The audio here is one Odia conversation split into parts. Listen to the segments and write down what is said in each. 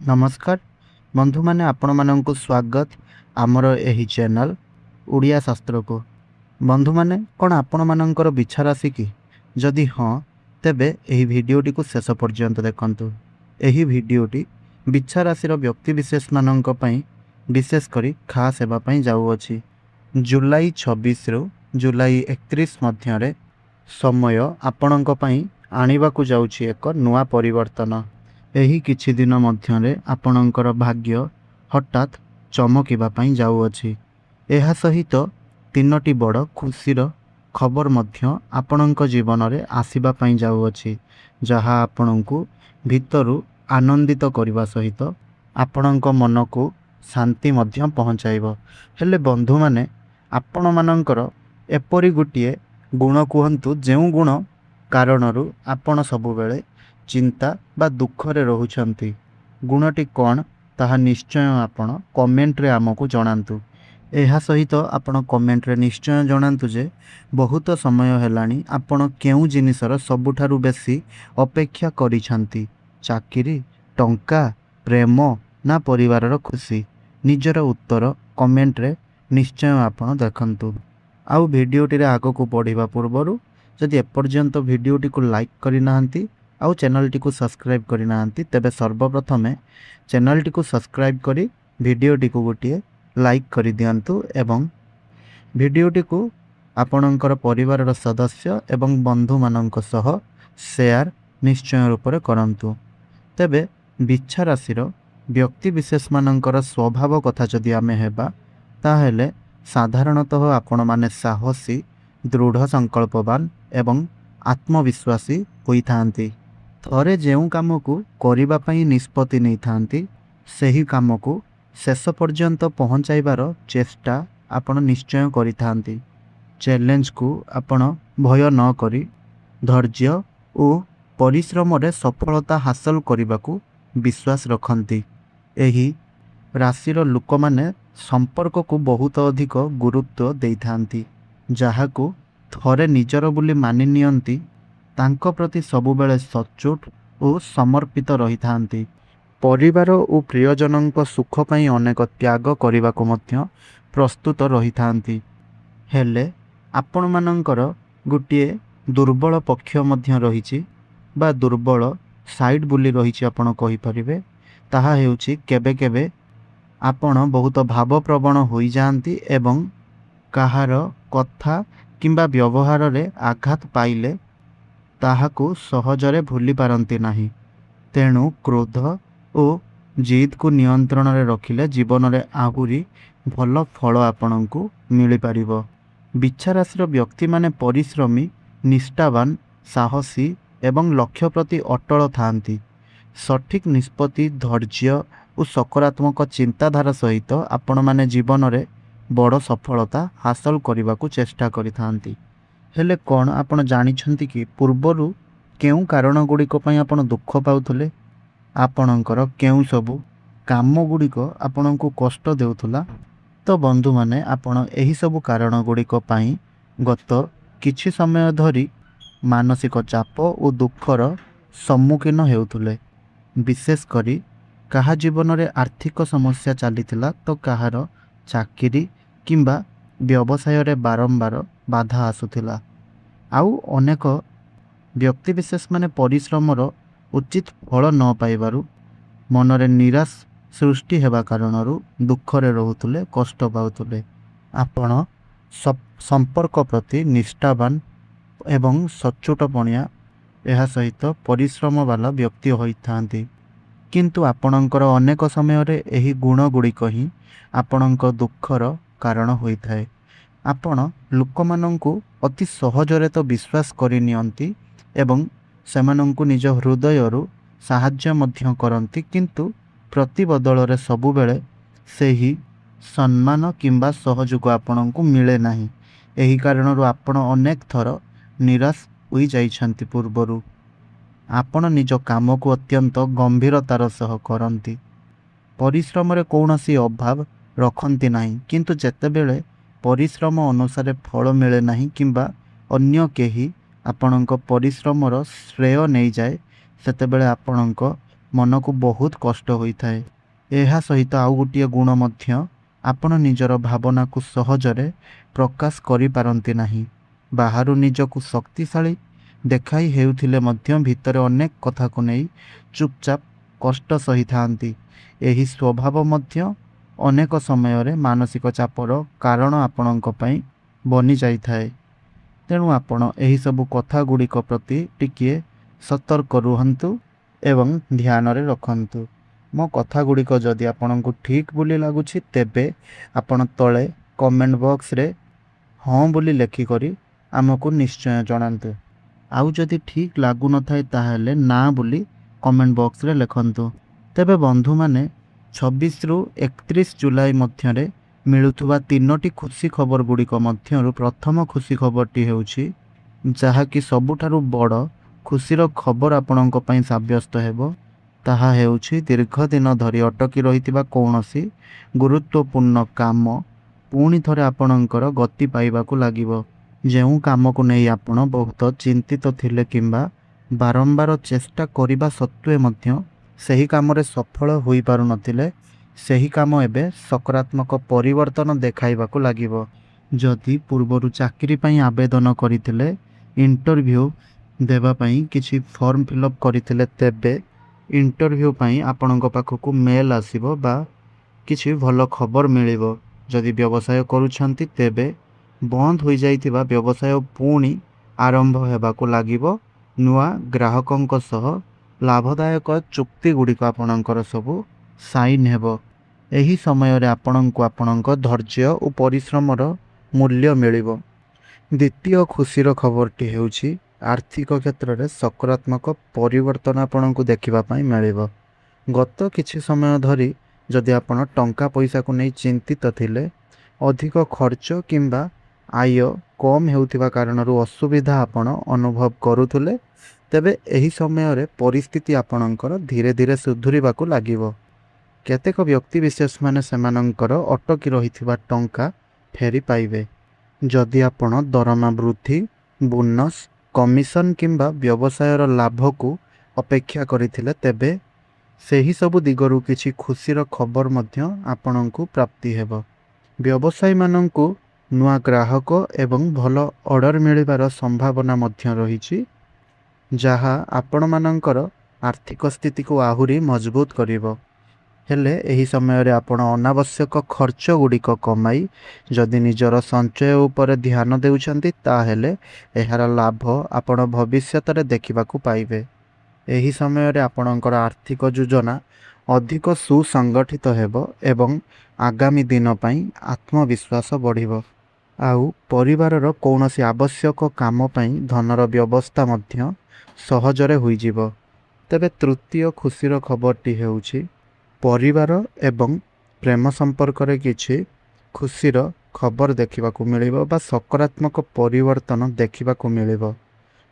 नमस्कार बंधु माने आपण मानंकु स्वागत आमर एही चैनल उड़िया शास्त्र को। बंधु माने कौन आपण मानंकर बिछा राशि कि जदि हाँ तेबे एही भिडियोटी को शेष पर्यंत देखंतु। एही भिडियोटी बिछा राशि व्यक्ति विशेष मानंक पई विशेष करी खास हेबा पई जाउअछि। जुलाई 26 रु जुलाई 31 मध्यरे समय आपणक पई आनिबाकु जाउछि एक नुआ परिवर्तन। एही किछि दिन मध्यरे आपणकर भाग्य हठात चमकिबा पई जाउअछि। एहा सहित तीनोटी बड़ खुशीर खबर मध्य आपणक जीवन रे आसीबा पई जाउअछि, जहा आपणकु भितरु आनंदित करबा सहित आपणक मन को शांति मध्य पहुँचाइब। हेले बंधु माने आपण मानंकर एपरि गुटिए गुण कुहंतु जेउ गुण कारणरू आपण सबुबेले चिंता बा दुखरे रहुछंती। गुणटी कौन ताहा निश्चय आपण कमेंट रे आमको जणांतु। एहा सहित आपण कमेंट रे निश्चय जणांतु जे बहुत समय हेलानी आपण केउ जिनिसर सबुठारु बेसी अपेक्षा करिछंती। चाकरी, टंका, प्रेम ना परिवारर खुशी। निजर उत्तर कमेंट रे निश्चय आपण देखंतु। आउ भिडियोटी रे आगो को बढ़िबा पूर्वरु जदि एपर्यंत भिडियोटी को लाइक करि नाहंती आउ चैनल को सब्सक्राइब करि नाहंती तेबे सर्वप्रथमे चैनल को सब्सक्राइब करी भिडियोटी को गोटे लाइक करि दियंतु एवं भिडियोटी को आपणकर परिवार सदस्य एवं बंधु मानक सह शेयर निश्चय रूप से करंतु। तेबे बिच्छा राशि व्यक्ति विशेष मानकर स्वभाव कथा जदि आमे हेबा ताहेले साधारणतः आपण माने साहसी, दृढ़ संकल्पवान एवं आत्मविश्वासी होई थांती। थरे जेउ काम को करिबा पई निष्पत्ति नहीं थांती सेही काम को शेष पर्यंत पहुँचाइबार चेष्टा आपण निश्चय करि थांती। चैलेंज को आपण भय न करी धैर्य और परिश्रम रे सफलता हासिल करबाकू विश्वास रखंती। एही राशिर लोक माने संपर्क को बहुत अधिक गुरुत्व देई थांती, जहाकू थरे निजर बोली मानि नियंती तांको प्रति सबुबेले सचोट और समर्पित रही थांती। परिवार और प्रियजनक सुख पई अनेक त्याग करने को मध्य प्रस्तुत रही थांती। हेले आपण मानंकर गोटे दुर्बल पक्ष मध्य रहिछि बा दुर्बल साइड बोली रहिछि आपण कहि परिबे। ताहा हेउछि केबे केबे आपण बहुत भावप्रवण होई जांती एवं काहार कथा किंबा व्यवहार रे आघात पाइले ताहाकू सहजरे भूली पारंती नाही। तेणु क्रोध और जिद को नियंत्रण रे रखिले जीवन रे आहुरी भल फल आपणकू मिली पारिबो। बिच्छा राशिर व्यक्ति माने परिश्रमी, निष्ठावान, साहसी एवं लक्ष्य प्रति अटल थांती। सठिक निष्पत्ति, धैर्य और सकारात्मक चिंताधारा सहित आपण माने जीवन रे बड़ सफलता हासिल करने को चेष्टा करि थांती। हेले कौन आपण जानिछंती कि पूर्वरु केउ कारण गुड़िक पई आपण दुख पाउथले? आपणकर केउ सबु काम गुड़िक आपणको कष्ट देउथला? तो बंधु माने आपण एही सबु कारण गुड़िक पई गत किछि समय धरी मानसिक चाप और दुखर सम्मुखीन हेउथले। विशेष करी कहा जीवन रे आर्थिक समस्या चलीथिला तो कहार चाकरी किंबा व्यवसाय रे बारंबार बाधा आसुथिला। आउ अनेक व्यक्ति विशेष माने परिश्रमर उचित फल न पाइबारु मनरे निराश सृष्टि हेबा कारणरू दुखरे रहुथुले, कष्ट पाउथुले। आपण संपर्क प्रति निष्ठावान एवं सचोटपणिया एहा सहित परिश्रम वाला व्यक्ति होई थांती। किंतु आपणकर अनेक समय रे एही गुण गुड़िक ही आपणक दुखर कारण होई थाए। आपण लोकमानंकु अति सहजरे तो विश्वास करि नियंती एवं सेमानंकु निज हृदयरु साहाय्य मध्य करंती, किंतु प्रतिबदल रे सबुबेले सेही सम्मान किंबा सहयोग आपणकु मिले नाही। एही कारणरू आपण अनेक थर निराश होई जाइछंती। पूर्वरु आपण निज काम को अत्यंत गंभीरतार सह करंती, परिश्रम रे कौनसी अभाव रखंती नाही, किंतु जेतेबेले परिश्रम अनुसार फल मिले नाही किंबा अन्य केही आपणक परिश्रमर श्रेय नहीं जाए सेतेबेले आपणक ମନକୁ ବହୁତ କଷ୍ଟ ହୋଇଥାଏ। ଏହା ସହିତ ଆଉ ଗୋଟିଏ ଗୁଣ ମଧ୍ୟ, ଆପଣ ନିଜର ଭାବନାକୁ ସହଜରେ ପ୍ରକାଶ କରିପାରନ୍ତି ନାହିଁ। ବାହାରୁ ନିଜକୁ ଶକ୍ତିଶାଳୀ ଦେଖାଇ ହେଉଥିଲେ ମଧ୍ୟ ଭିତରେ ଅନେକ କଥାକୁ ନେଇ ଚୁପଚାପ କଷ୍ଟ ସହିଥାନ୍ତି। ଏହି ସ୍ୱଭାବ ମଧ୍ୟ ଅନେକ ସମୟରେ ମାନସିକ ଚାପର କାରଣ ଆପଣଙ୍କ ପାଇଁ ବନିଯାଇଥାଏ। ତେଣୁ ଆପଣ ଏହିସବୁ କଥା ଗୁଡ଼ିକ ପ୍ରତି ଟିକିଏ ସତର୍କ ରୁହନ୍ତୁ ଏବଂ ଧ୍ୟାନରେ ରଖନ୍ତୁ। ମୋ କଥା ଗୁଡ଼ିକ ଯଦି ଆପଣଙ୍କୁ ଠିକ୍ ବୋଲି ଲାଗୁଛି ତେବେ ଆପଣ ତଳେ କମେଣ୍ଟ ବକ୍ସରେ ହଁ ବୋଲି ଲେଖିକରି ଆମକୁ ନିଶ୍ଚୟ ଜଣାନ୍ତୁ। ଆଉ ଯଦି ଠିକ୍ ଲାଗୁନଥାଏ ତାହେଲେ ନା ବୋଲି କମେଣ୍ଟ ବକ୍ସରେ ଲେଖନ୍ତୁ। ତେବେ ବନ୍ଧୁମାନେ, 26ରୁ 31 ଜୁଲାଇ ମଧ୍ୟରେ ମିଳୁଥିବା 3ଟି ଖୁସି ଖବର ଗୁଡ଼ିକ ମଧ୍ୟରୁ ପ୍ରଥମ ଖୁସି ଖବରଟି ହେଉଛି, ଯାହାକି ସବୁଠାରୁ ବଡ଼ ଖୁସିର ଖବର ଆପଣଙ୍କ ପାଇଁ ସାବ୍ୟସ୍ତ ହେବ। ତାହା ହେଉଛି ଦୀର୍ଘ ଦିନ ଧରି ଅଟକି ରହିଥିବା କୌଣସି ଗୁରୁତ୍ୱପୂର୍ଣ୍ଣ କାମ ପୁଣି ଥରେ ଆପଣଙ୍କର ଗତି ପାଇବାକୁ ଲାଗିବ। ଯେଉଁ କାମକୁ ନେଇ ଆପଣ ବହୁତ ଚିନ୍ତିତ ଥିଲେ କିମ୍ବା ବାରମ୍ବାର ଚେଷ୍ଟା କରିବା ସତ୍ତ୍ୱେ ମଧ୍ୟ ସେହି କାମରେ ସଫଳ ହୋଇପାରୁନଥିଲେ, ସେହି କାମ ଏବେ ସକାରାତ୍ମକ ପରିବର୍ତ୍ତନ ଦେଖାଇବାକୁ ଲାଗିବ। ଯଦି ପୂର୍ବରୁ ଚାକିରି ପାଇଁ ଆବେଦନ କରିଥିଲେ, ଇଣ୍ଟରଭ୍ୟୁ ଦେବା ପାଇଁ କିଛି ଫର୍ମ ଫିଲ୍ଅପ୍ କରିଥିଲେ, ତେବେ ଇଣ୍ଟରଭ୍ୟୁ ପାଇଁ ଆପଣଙ୍କ ପାଖକୁ ମେଲ୍ ଆସିବ ବା କିଛି ଭଲ ଖବର ମିଳିବ। ଯଦି ବ୍ୟବସାୟ କରୁଛନ୍ତି ତେବେ ବନ୍ଦ ହୋଇଯାଇଥିବା ବ୍ୟବସାୟ ପୁଣି ଆରମ୍ଭ ହେବାକୁ ଲାଗିବ। ନୂଆ ଗ୍ରାହକଙ୍କ ସହ ଲାଭଦାୟକ ଚୁକ୍ତି ଗୁଡ଼ିକ ଆପଣଙ୍କର ସବୁ ସାଇନ୍ ହେବ। ଏହି ସମୟରେ ଆପଣଙ୍କୁ ଆପଣଙ୍କ ଧୈର୍ଯ୍ୟ ଓ ପରିଶ୍ରମର ମୂଲ୍ୟ ମିଳିବ। ଦ୍ୱିତୀୟ ଖୁସିର ଖବରଟି ହେଉଛି, ଆର୍ଥିକ କ୍ଷେତ୍ରରେ ସକାରାତ୍ମକ ପରିବର୍ତ୍ତନ ଆପଣଙ୍କୁ ଦେଖିବା ପାଇଁ ମିଳିବ। ଗତ କିଛି ସମୟ ଧରି ଯଦି ଆପଣ ଟଙ୍କା ପଇସାକୁ ନେଇ ଚିନ୍ତିତ ଥିଲେ, ଅଧିକ ଖର୍ଚ୍ଚ କିମ୍ବା ଆୟ କମ୍ ହେଉଥିବା କାରଣରୁ ଅସୁବିଧା ଆପଣ ଅନୁଭବ କରୁଥିଲେ, ତେବେ ଏହି ସମୟରେ ପରିସ୍ଥିତି ଆପଣଙ୍କର ଧୀରେ ଧୀରେ ସୁଧୁରିବାକୁ ଲାଗିବ। କେତେକ ବ୍ୟକ୍ତିବିଶେଷମାନେ ସେମାନଙ୍କର ଅଟକି ରହିଥିବା ଟଙ୍କା ଫେରି ପାଇବେ। ଯଦି ଆପଣ ଦରମା ବୃଦ୍ଧି, ବୋନସ୍, କମିଶନ କିମ୍ବା ବ୍ୟବସାୟର ଲାଭକୁ ଅପେକ୍ଷା କରିଥିଲେ, ତେବେ ସେହି ସବୁ ଦିଗରୁ କିଛି ଖୁସିର ଖବର ମଧ୍ୟ ଆପଣଙ୍କୁ ପ୍ରାପ୍ତି ହେବ। ବ୍ୟବସାୟୀମାନଙ୍କୁ ନୂଆ ଗ୍ରାହକ ଏବଂ ଭଲ ଅର୍ଡ଼ର ମିଳିବାର ସମ୍ଭାବନା ମଧ୍ୟ ରହିଛି, ଯାହା ଆପଣମାନଙ୍କର ଆର୍ଥିକ ସ୍ଥିତିକୁ ଆହୁରି ମଜବୁତ କରିବ। ହେଲେ ଏହି ସମୟରେ ଆପଣ ଅନାବଶ୍ୟକ ଖର୍ଚ୍ଚ ଗୁଡ଼ିକ କମାଇ ଯଦି ନିଜର ସଞ୍ଚୟ ଉପରେ ଧ୍ୟାନ ଦେଉଛନ୍ତି, ତାହେଲେ ଏହାର ଲାଭ ଆପଣ ଭବିଷ୍ୟତରେ ଦେଖିବାକୁ ପାଇବେ। ଏହି ସମୟରେ ଆପଣଙ୍କର ଆର୍ଥିକ ଯୋଜନା ଅଧିକ ସୁସଂଗଠିତ ହେବ ଏବଂ ଆଗାମୀ ଦିନ ପାଇଁ ଆତ୍ମବିଶ୍ୱାସ ବଢ଼ିବ। ଆଉ ପରିବାରର କୌଣସି ଆବଶ୍ୟକ କାମ ପାଇଁ ଧନର ବ୍ୟବସ୍ଥା ମଧ୍ୟ ସହଜରେ ହୋଇଯିବ। ତେବେ ତୃତୀୟ ଖୁସିର ଖବରଟି ହେଉଛି, ପରିବାର ଏବଂ ପ୍ରେମ ସମ୍ପର୍କରେ କିଛି ଖୁସିର ଖବର ଦେଖିବାକୁ ମିଳିବ ବା ସକାରାତ୍ମକ ପରିବର୍ତ୍ତନ ଦେଖିବାକୁ ମିଳିବ।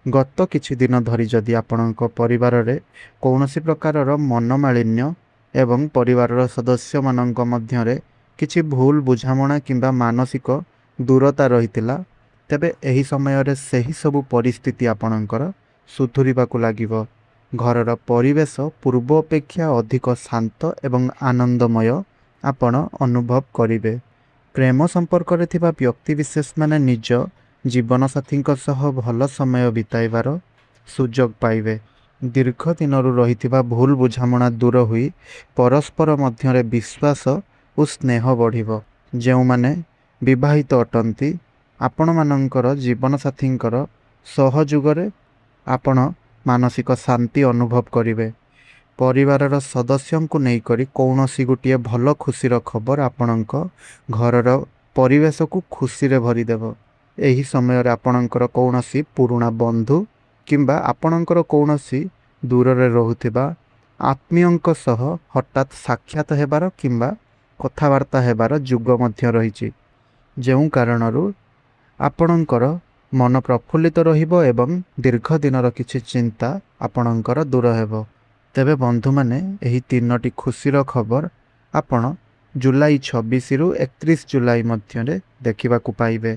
ଗତ କିଛି ଦିନ ଧରି ଯଦି ଆପଣଙ୍କ ପରିବାରରେ କୌଣସି ପ୍ରକାରର ମନମାଳିନ୍ୟ ଏବଂ ପରିବାରର ସଦସ୍ୟମାନଙ୍କ ମଧ୍ୟରେ କିଛି ଭୁଲ ବୁଝାମଣା କିମ୍ବା ମାନସିକ ଦୂରତା ରହିଥିଲା, ତେବେ ଏହି ସମୟରେ ସେହି ସବୁ ପରିସ୍ଥିତି ଆପଣଙ୍କର ସୁଧୁରିବାକୁ ଲାଗିବ। ଘରର ପରିବେଶ ପୂର୍ବ ଅପେକ୍ଷା ଅଧିକ ଶାନ୍ତ ଏବଂ ଆନନ୍ଦମୟ ଆପଣ ଅନୁଭବ କରିବେ। ପ୍ରେମ ସମ୍ପର୍କରେ ଥିବା ବ୍ୟକ୍ତିବିଶେଷମାନେ ନିଜ ଜୀବନସାଥୀଙ୍କ ସହ ଭଲ ସମୟ ବିତାଇବାର ସୁଯୋଗ ପାଇବେ। ଦୀର୍ଘ ଦିନରୁ ରହିଥିବା ଭୁଲ ବୁଝାମଣା ଦୂର ହୋଇ ପରସ୍ପର ମଧ୍ୟରେ ବିଶ୍ୱାସ ଓ ସ୍ନେହ ବଢ଼ିବ। ଯେଉଁମାନେ ବିବାହିତ ଅଟନ୍ତି, ଆପଣମାନଙ୍କର ଜୀବନସାଥୀଙ୍କର ସହଯୋଗରେ ଆପଣ ମାନସିକ ଶାନ୍ତି ଅନୁଭବ କରିବେ। ପରିବାରର ସଦସ୍ୟଙ୍କୁ ନେଇକରି କୌଣସି ଗୋଟିଏ ଭଲ ଖୁସିର ଖବର ଆପଣଙ୍କ ଘରର ପରିବେଶକୁ ଖୁସିରେ ଭରିଦେବ। ଏହି ସମୟରେ ଆପଣଙ୍କର କୌଣସି ପୁରୁଣା ବନ୍ଧୁ କିମ୍ବା ଆପଣଙ୍କର କୌଣସି ଦୂରରେ ରହୁଥିବା ଆତ୍ମୀୟଙ୍କ ସହ ହଠାତ୍ ସାକ୍ଷାତ ହେବାର କିମ୍ବା କଥାବାର୍ତ୍ତା ହେବାର ଯୁଗ ମଧ୍ୟ ରହିଛି, ଯେଉଁ କାରଣରୁ ଆପଣଙ୍କର ମନ ପ୍ରଫୁଲ୍ଲିତ ରହିବ ଏବଂ ଦୀର୍ଘ ଦିନର କିଛି ଚିନ୍ତା ଆପଣଙ୍କର ଦୂର ହେବ। ତେବେ ବନ୍ଧୁମାନେ, ଏହି 3ଟି ଖୁସିର ଖବର ଆପଣ ଜୁଲାଇ 26ରୁ 31 ଜୁଲାଇ ମଧ୍ୟରେ ଦେଖିବାକୁ ପାଇବେ।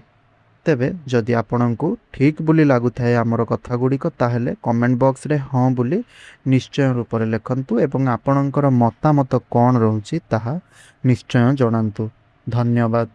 ତେବେ ଯଦି ଆପଣଙ୍କୁ ଠିକ୍ ବୋଲି ଲାଗୁଥାଏ ଆମର କଥା ଗୁଡ଼ିକ ତାହେଲେ କମେଣ୍ଟ ବକ୍ସରେ ହଁ ବୋଲି ନିଶ୍ଚୟ ରୂପରେ ଲେଖନ୍ତୁ ଏବଂ ଆପଣଙ୍କର ମତାମତ କ'ଣ ରହୁଛି ତାହା ନିଶ୍ଚୟ ଜଣାନ୍ତୁ। ଧନ୍ୟବାଦ।